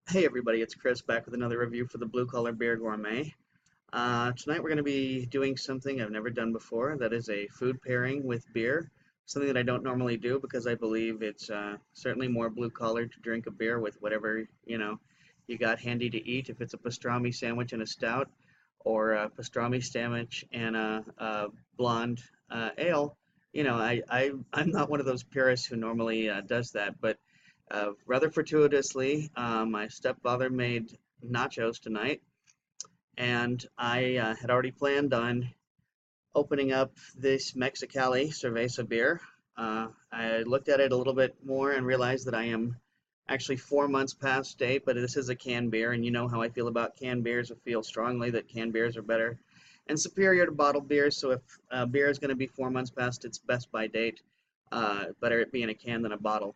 Hey everybody, it's Chris back with another review for the Blue Collar Beer Gourmet. Tonight we're going to be doing something I've never done before. That is a food pairing with beer. Something that I don't normally do because I believe it's certainly more blue collar to drink a beer with whatever, you got handy to eat. If it's a pastrami sandwich and a stout, or a pastrami sandwich and a blonde ale, I'm not one of those purists who normally does that, but rather fortuitously, my stepfather made nachos tonight, and I had already planned on opening up this Mexicali cerveza beer. I looked at it a little bit more and realized that I am actually 4 months past date, but this is a canned beer, and you know how I feel about canned beers. I feel strongly that canned beers are better and superior to bottled beers. So if beer is going to be 4 months past its best by date, better it be in a can than a bottle.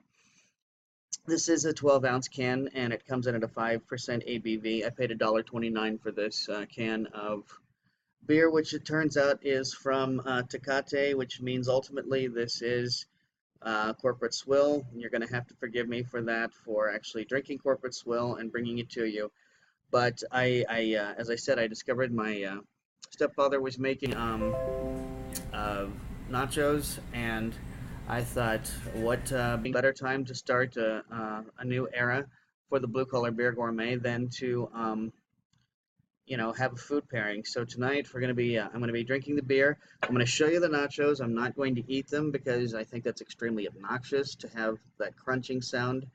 This is a 12-ounce can, and it comes in at a 5% ABV. I paid $1.29 for this can of beer, which it turns out is from Tecate, which means ultimately this is corporate swill. You're going to have to forgive me for that, for actually drinking corporate swill and bringing it to you. But as I said, I discovered my stepfather was making uh, nachos, and I thought, what better time to start a new era for the Blue Collar Beer Gourmet than to have a food pairing. So tonight I'm going to be drinking the beer. I'm going to show you the nachos. I'm not going to eat them because I think that's extremely obnoxious to have that crunching sound.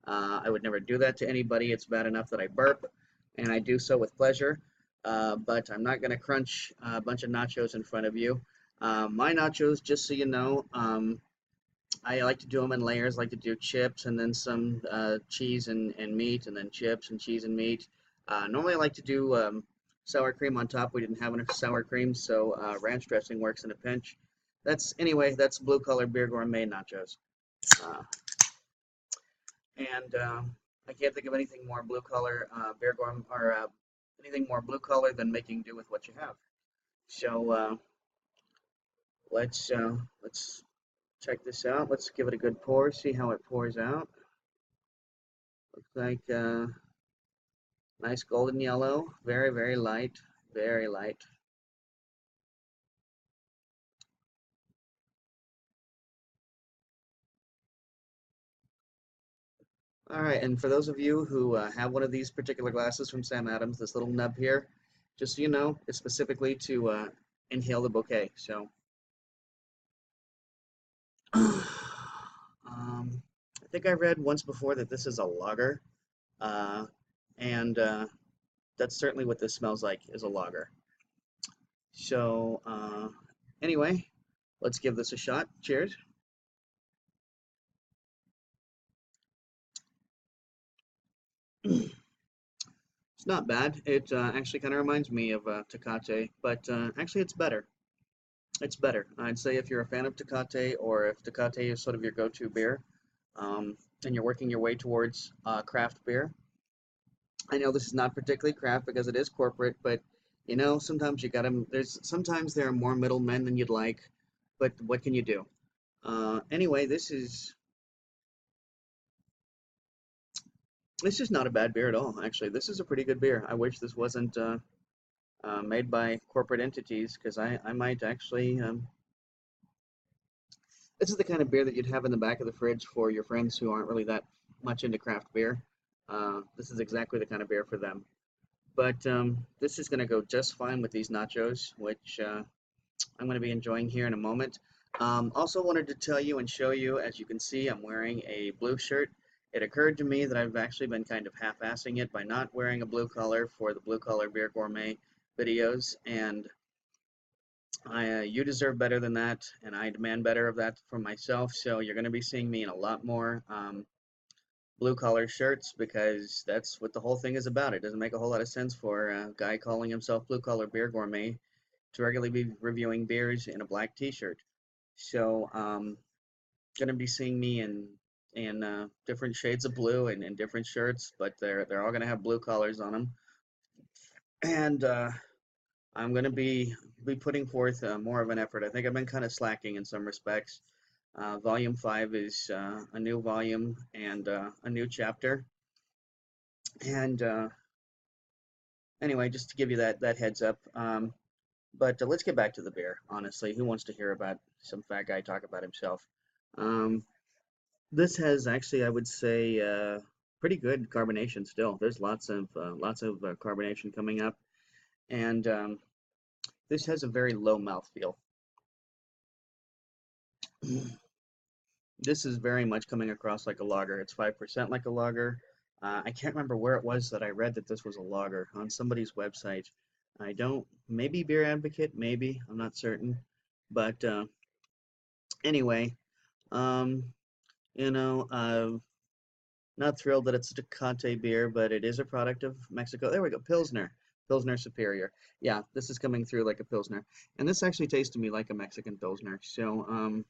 I would never do that to anybody. It's bad enough that I burp, and I do so with pleasure. But I'm not going to crunch a bunch of nachos in front of you. My nachos, just so you know, I like to do them in layers. I like to do chips and then some cheese and meat, and then chips and cheese and meat. Normally, I like to do sour cream on top. We didn't have enough sour cream, so ranch dressing works in a pinch. That's Blue Collar Beer Gourmet nachos. Uh, and I can't think of anything more blue collar beer gourmet or anything more blue collar than making do with what you have. So let's check this out. Let's give it a good pour. See how it pours out. Looks like nice golden yellow, very, very light, very light. All right, and for those of you who have one of these particular glasses from Sam Adams, this little nub here, just so you know, it's specifically to inhale the bouquet. So, I think I read once before that this is a lager, uh, and that's certainly what this smells like, is a lager. So, anyway, let's give this a shot. Cheers. It's not bad. It actually kind of reminds me of Tecate, but actually it's better. It's better. I'd say if you're a fan of Tecate, or if Tecate is sort of your go-to beer, and you're working your way towards craft beer. I know this is not particularly craft because it is corporate, but sometimes you gotta. Sometimes there are more middlemen than you'd like, but what can you do? Anyway, this is not a bad beer at all. Actually, this is a pretty good beer. I wish this wasn't made by corporate entities, because I might actually. This is the kind of beer that you'd have in the back of the fridge for your friends who aren't really that much into craft beer. This is exactly the kind of beer for them. But this is going to go just fine with these nachos, which I'm going to be enjoying here in a moment. Also wanted to tell you and show you, as you can see, I'm wearing a blue shirt. It occurred to me that I've actually been kind of half-assing it by not wearing a blue collar for the Blue Collar Beer Gourmet videos, and you deserve better than that, and I demand better of that from myself. So you're going to be seeing me in a lot more blue collar shirts, because that's what the whole thing is about. It doesn't make a whole lot of sense for a guy calling himself Blue Collar Beer Gourmet to regularly be reviewing beers in a black T-shirt. So going to be seeing me in different shades of blue and in different shirts, but they're all going to have blue collars on them, and I'm going to be putting forth more of an effort. I think I've been kind of slacking in some respects. Volume 5 is a new volume and a new chapter. And anyway, just to give you that heads up. But let's get back to the beer. Honestly, who wants to hear about some fat guy talk about himself? Um, this has actually, I would say, pretty good carbonation still. There's lots of carbonation coming up, and this has a very low mouthfeel. This is very much coming across like a lager. It's 5% like a lager. I can't remember where it was that I read that this was a lager on somebody's website. I don't, maybe Beer Advocate, maybe, I'm not certain. But anyway, um, you know, not thrilled that it's a Tecate beer, but it is a product of Mexico. There we go, Pilsner, Pilsner Superior. Yeah, this is coming through like a Pilsner. And this actually tastes to me like a Mexican Pilsner. So,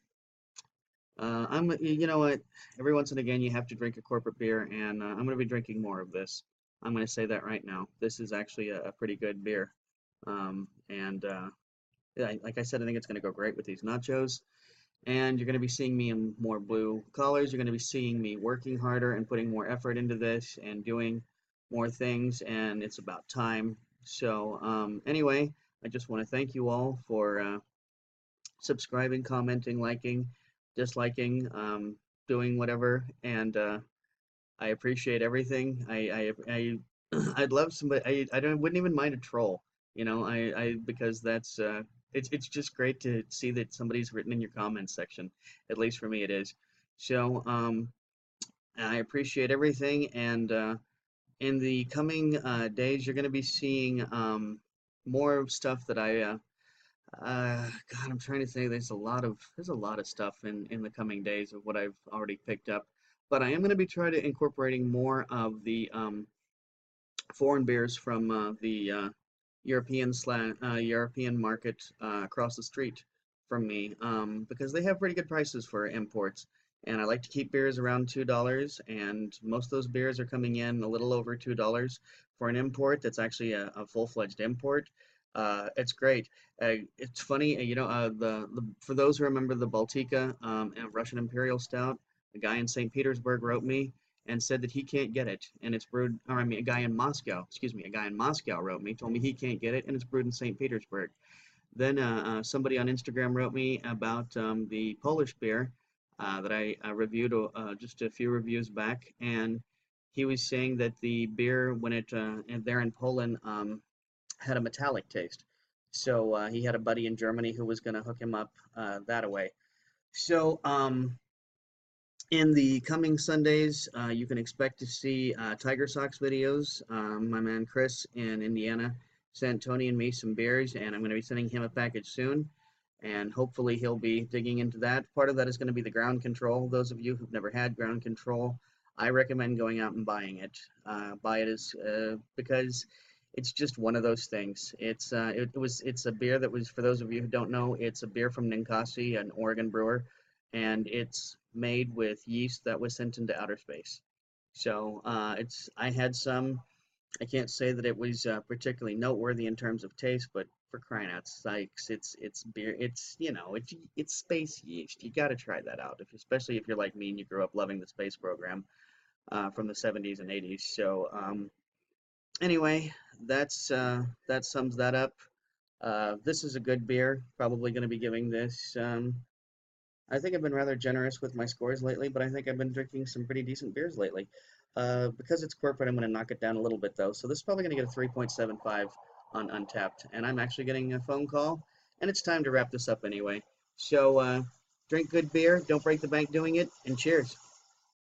you know what? Every once and again, you have to drink a corporate beer, and I'm going to be drinking more of this. I'm going to say that right now. This is actually a pretty good beer. And yeah, like I said, I think it's going to go great with these nachos. And you're going to be seeing me in more blue collars. You're going to be seeing me working harder and putting more effort into this and doing more things. And it's about time. So, anyway, I just want to thank you all for subscribing, commenting, liking, disliking, doing whatever, and I appreciate everything. I'd love somebody. I don't wouldn't even mind a troll. I because that's it's just great to see that somebody's written in your comments section. At least for me, it is. So I appreciate everything, and in the coming days, you're going to be seeing more stuff that God, I'm trying to say there's a lot of stuff in the coming days of what I've already picked up, but I am going to be trying to incorporating more of the foreign beers from the European market across the street from me, because they have pretty good prices for imports. And I like to keep beers around $2, and most of those beers are coming in a little over $2 for an import. That's actually a full-fledged import. It's great. It's funny, for those who remember the Baltica and Russian Imperial Stout, a guy in St. Petersburg wrote me and said that he can't get it, and it's brewed. Or I mean, a guy in Moscow, excuse me, a guy in Moscow wrote me, told me he can't get it, and it's brewed in St. Petersburg. Then somebody on Instagram wrote me about the Polish beer that I reviewed just a few reviews back, and he was saying that the beer, when it there in Poland, had a metallic taste. So he had a buddy in Germany who was going to hook him up that away. So in the coming Sundays, you can expect to see Tiger Sox videos. My man Chris in Indiana sent Tony and me some beers, and I'm going to be sending him a package soon. And hopefully, he'll be digging into that. Part of that is going to be the ground control. Those of you who've never had ground control, I recommend going out and buying it. Buy it because it's just one of those things. It's a beer that was, for those of you who don't know, it's a beer from Ninkasi, an Oregon brewer, and it's made with yeast that was sent into outer space. So I had some. I can't say that it was particularly noteworthy in terms of taste, but for crying out sakes, it's beer. It's space yeast. You got to try that out, especially if you're like me and you grew up loving the space program from the 70s and 80s. So anyway, that sums that up. This is a good beer. Probably going to be giving this. I think I've been rather generous with my scores lately, but I think I've been drinking some pretty decent beers lately. Because it's corporate, I'm going to knock it down a little bit though. So this is probably going to get a 3.75 on Untapped, and I'm actually getting a phone call, and it's time to wrap this up anyway. So drink good beer, don't break the bank doing it, and cheers.